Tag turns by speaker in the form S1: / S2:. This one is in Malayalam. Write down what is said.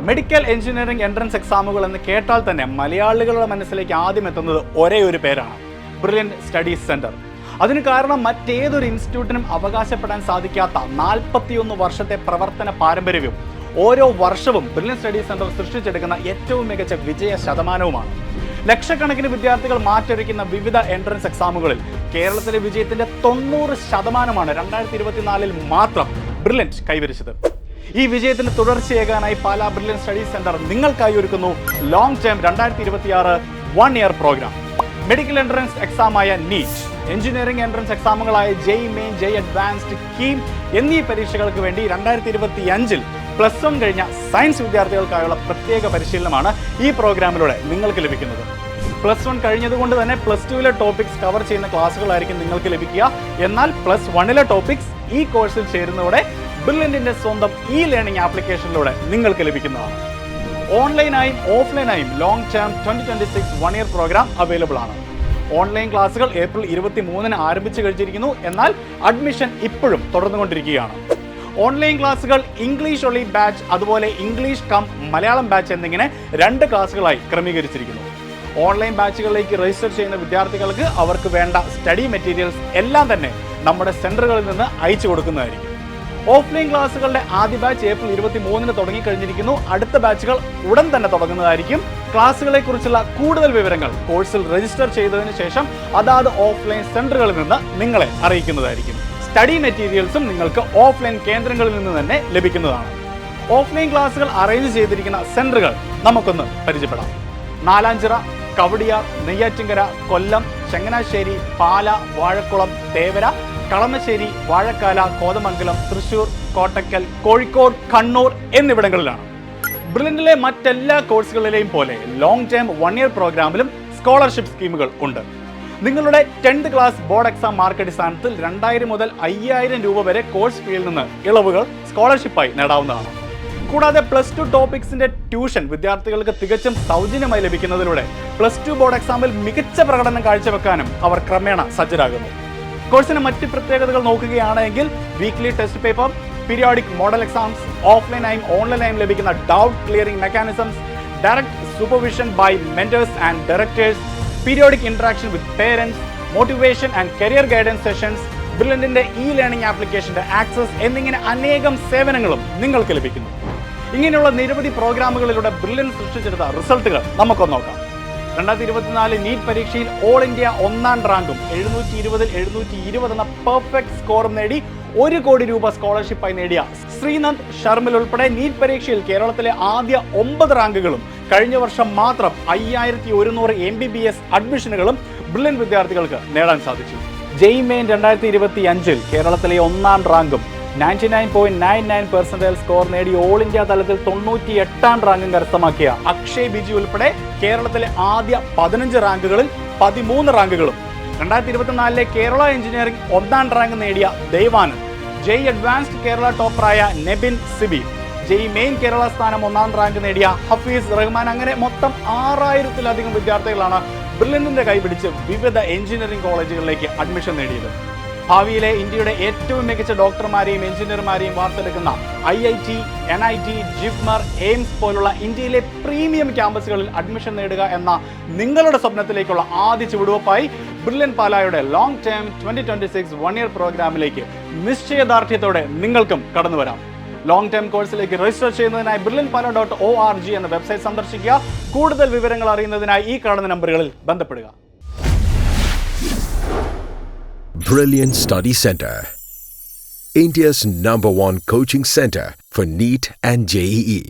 S1: മെഡിക്കൽ എഞ്ചിനീയറിംഗ് എൻട്രൻസ് എക്സാമുകൾ എന്ന് കേട്ടാൽ തന്നെ മലയാളികളുടെ മനസ്സിലേക്ക് ആദ്യം എത്തുന്നത് ഒരേ ഒരു പേരാണ്, ബ്രില്യൻറ്റ് സ്റ്റഡീസ് സെന്റർ. അതിന് കാരണം മറ്റേതൊരു ഇൻസ്റ്റിറ്റ്യൂട്ടിനും അവകാശപ്പെടാൻ സാധിക്കാത്ത 41 വർഷത്തെ പ്രവർത്തന പാരമ്പര്യവും ഓരോ വർഷവും ബ്രില്യൻറ്റ് സ്റ്റഡീസ് സെന്റർ സൃഷ്ടിച്ചെടുക്കുന്ന ഏറ്റവും മികച്ച വിജയ ശതമാനവുമാണ്. ലക്ഷക്കണക്കിന് വിദ്യാർത്ഥികൾ മാറ്റൊരുക്കുന്ന വിവിധ എൻട്രൻസ് എക്സാമുകളിൽ കേരളത്തിലെ വിജയത്തിന്റെ 90% 2024 മാത്രം ബ്രില്യൻറ്റ് കൈവരിച്ചത്. ഈ വിജയത്തിന് തുടർച്ചയേകാനായി പാലാ ബ്രില്യൻറ്റ് സ്റ്റഡീസ് സെന്റർ നിങ്ങൾക്കായി ഒരുക്കുന്നു long term 2026 1 year program. Medical entrance എക്സാമായ നീറ്റ്, എഞ്ചിനീയറിംഗ് എൻട്രൻസ് എക്സാമുകളായ JEE Main, JEE Advanced, KEAM എന്നീ പരീക്ഷകൾക്ക് വേണ്ടി 2025 +1 കഴിഞ്ഞ സയൻസ് വിദ്യാർത്ഥികൾക്കായുള്ള പ്രത്യേക പരിശീലനമാണ് ഈ പ്രോഗ്രാമിലൂടെ നിങ്ങൾക്ക് ലഭിക്കുന്നത്. +1 കഴിഞ്ഞതുകൊണ്ട് തന്നെ +2 ടോപ്പിക്സ് കവർ ചെയ്യുന്ന ക്ലാസ്സുകളായിരിക്കും നിങ്ങൾക്ക് ലഭിക്കുക. എന്നാൽ +1 ടോപ്പിക്സ് ഈ കോഴ്സിൽ ചേരുന്നതോടെ ബ്രില്യൻറ്റിന്റെ സ്വന്തം ലേണിംഗ് ആപ്ലിക്കേഷനിലൂടെ നിങ്ങൾക്ക് ലഭിക്കുന്നതാണ്. ഓൺലൈനായും ഓഫ്ലൈനായും long term 2026 1 year program available ആണ്. ഓൺലൈൻ ക്ലാസ്സുകൾ ഏപ്രിൽ 23 ആരംഭിച്ചു കഴിഞ്ഞിരിക്കുന്നു. എന്നാൽ അഡ്മിഷൻ ഇപ്പോഴും തുടർന്നുകൊണ്ടിരിക്കുകയാണ്. ഓൺലൈൻ ക്ലാസ്സുകൾ ഇംഗ്ലീഷ് ഒളി ബാച്ച്, അതുപോലെ ഇംഗ്ലീഷ് കം മലയാളം ബാച്ച് എന്നിങ്ങനെ 2 ക്ലാസ്സുകളായി ക്രമീകരിച്ചിരിക്കുന്നു. ഓൺലൈൻ ബാച്ചുകളിലേക്ക് രജിസ്റ്റർ ചെയ്യുന്ന വിദ്യാർത്ഥികൾക്ക് അവർക്ക് വേണ്ട സ്റ്റഡി മെറ്റീരിയൽസ് എല്ലാം തന്നെ നമ്മുടെ സെന്ററുകളിൽ നിന്ന് അയച്ചു കൊടുക്കുന്നതായിരിക്കും. ഓഫ്ലൈൻ ക്ലാസ്സുകളുടെ ആദ്യ ബാച്ച് ഏപ്രിൽ 23 തുടങ്ങിക്കഴിഞ്ഞിരിക്കുന്നു. അടുത്ത ബാച്ചുകൾ ഉടൻ തന്നെ തുടങ്ങുന്നതായിരിക്കും. ക്ലാസ്സുകളെ കുറിച്ചുള്ള കൂടുതൽ വിവരങ്ങൾ കോഴ്സിൽ രജിസ്റ്റർ ചെയ്തതിനു ശേഷം അതാത് ഓഫ്ലൈൻ സെന്ററുകളിൽ നിന്ന് നിങ്ങളെ അറിയിക്കുന്നതായിരിക്കും. സ്റ്റഡി മെറ്റീരിയൽസും നിങ്ങൾക്ക് ഓഫ്ലൈൻ കേന്ദ്രങ്ങളിൽ നിന്ന് തന്നെ ലഭിക്കുന്നതാണ്. ഓഫ്ലൈൻ ക്ലാസ്സുകൾ അറേഞ്ച് ചെയ്തിരിക്കുന്ന സെന്ററുകൾ നമുക്കൊന്ന് പരിചയപ്പെടാം. നാലാഞ്ചിറ, കവടിയാർ, നെയ്യാറ്റിൻകര, കൊല്ലം, ചങ്ങനാശ്ശേരി, പാല, വാഴക്കുളം, തേവര, കളമശ്ശേരി, വാഴക്കാല, കോതമംഗലം, തൃശൂർ, കോട്ടക്കൽ, കോഴിക്കോട്, കണ്ണൂർ എന്നിവിടങ്ങളിലാണ്. ബ്രില്യൻറ്റിലെ മറ്റെല്ലാ കോഴ്സുകളിലെയും പോലെ ലോങ് ടേം 1 ഇയർ പ്രോഗ്രാമിലും സ്കോളർഷിപ്പ് സ്കീമുകൾ ഉണ്ട്. നിങ്ങളുടെ 10th class board exam mark അടിസ്ഥാനത്തിൽ 2000 മുതൽ 5000 രൂപ വരെ കോഴ്സ് ഫീയിൽ നിന്ന് ഇളവുകൾ സ്കോളർഷിപ്പായി നേടാവുന്നതാണ്. കൂടാതെ +2 ടോപ്പിക്സിന്റെ ട്യൂഷൻ വിദ്യാർത്ഥികൾക്ക് തികച്ചും സൗജന്യമായി ലഭിക്കുന്നതിലൂടെ +2 ബോർഡ് എക്സാമിൽ മികച്ച പ്രകടനം കാഴ്ചവെക്കാനും അവർ ക്രമേണ സജ്ജരാകുന്നു. കോഴ്സിന് മറ്റ് പ്രത്യേകതകൾ നോക്കുകയാണെങ്കിൽ weekly test paper, periodic model exams, ഓഫ്ലൈനായും ഓൺലൈനായും ലഭിക്കുന്ന doubt clearing mechanisms, direct supervision by mentors and directors, periodic interaction with parents, motivation and career guidance sessions, ബ്രില്യൻറ്റിന്റെ ലേണിംഗ് ആപ്ലിക്കേഷന്റെ ആക്സസ് എന്നിങ്ങനെ അനേകം സേവനങ്ങളും നിങ്ങൾക്ക് ലഭിക്കുന്നു. ഇങ്ങനെയുള്ള നിരവധി പ്രോഗ്രാമുകളിലൂടെ ബ്രില്യൻറ്റ് സൃഷ്ടിച്ചെടുത്ത റിസൾട്ടുകൾ നമുക്കൊന്ന് നോക്കാം. 2024 നീറ്റ് പരീക്ഷയിൽ ഓൾ ഇന്ത്യ 1ാം റാങ്കും 720 720 എന്ന പെർഫെക്റ്റ് സ്കോറും നേടി 1 കോടി രൂപ സ്കോളർഷിപ്പായി നേടിയ ശ്രീനന്ദ് ശർമിൽ ഉൾപ്പെടെ നീറ്റ് പരീക്ഷയിൽ കേരളത്തിലെ ആദ്യ 9 റാങ്കുകളും കഴിഞ്ഞ വർഷം മാത്രം 5100 MBBS അഡ്മിഷനുകളും ബ്രില്യൻറ്റ് വിദ്യാർത്ഥികൾക്ക് നേടാൻ സാധിച്ചു. ജെഇ മെയിൻ 2025 കേരളത്തിലെ 1ാം റാങ്കും 99.99% സ്കോർ നേടി ഓൾ ഇന്ത്യ തലത്തിൽ 98ാം റാങ്കും കരസ്ഥമാക്കിയ അക്ഷയ് ബിജി ഉൾപ്പെടെ കേരളത്തിലെ ആദ്യ 15 റാങ്കുകളിൽ 13 റാങ്കുകളും 2024 കേരള എഞ്ചിനീയറിംഗ് 1ാം റാങ്ക് നേടിയ ദേവാനന്ദ്, ജെഇ അഡ്വാൻസ്ഡ് കേരള ടോപ്പറായ നെബിൻ സിബി, ജെഇ മെയിൻ കേരള സ്ഥാനം 1ാം റാങ്ക് നേടിയ ഹഫീസ് റഹ്മാൻ, അങ്ങനെ മൊത്തം 6000-ലധികം വിദ്യാർത്ഥികളാണ് ബ്രില്യൻറ്റിന്റെ കൈപിടിച്ച് വിവിധ എഞ്ചിനീയറിംഗ് കോളേജുകളിലേക്ക് അഡ്മിഷൻ നേടിയത്. ഭാവിയിലെ ഇന്ത്യയുടെ ഏറ്റവും മികച്ച ഡോക്ടർമാരെയും എഞ്ചിനീയർമാരെയും വാർത്തെടുക്കുന്ന IIT, NIT, ജിപ്മർ, എയിംസ് പോലുള്ള ഇന്ത്യയിലെ പ്രീമിയം ക്യാമ്പസുകളിൽ അഡ്മിഷൻ നേടുക എന്ന നിങ്ങളുടെ സ്വപ്നത്തിലേക്കുള്ള ആദ്യ ചുവടുവെപ്പായി ബ്രില്യൻറ്റ് പാലായുടെ ലോങ് ടേം 2026 1 ഇയർ പ്രോഗ്രാമിലേക്ക് നിശ്ചയദാർഢ്യത്തോടെ നിങ്ങൾക്കും കടന്നു വരാം. ലോങ് ടേം കോഴ്സിലേക്ക് രജിസ്റ്റർ ചെയ്യുന്നതിനായി brilliantpala.org എന്ന വെബ്സൈറ്റ് സന്ദർശിക്കുക. കൂടുതൽ വിവരങ്ങൾ അറിയുന്നതിനായി ഈ കാണുന്ന നമ്പറുകളിൽ ബന്ധപ്പെടുക.
S2: Brilliant Study Center, India's #1 coaching center for NEET and JEE.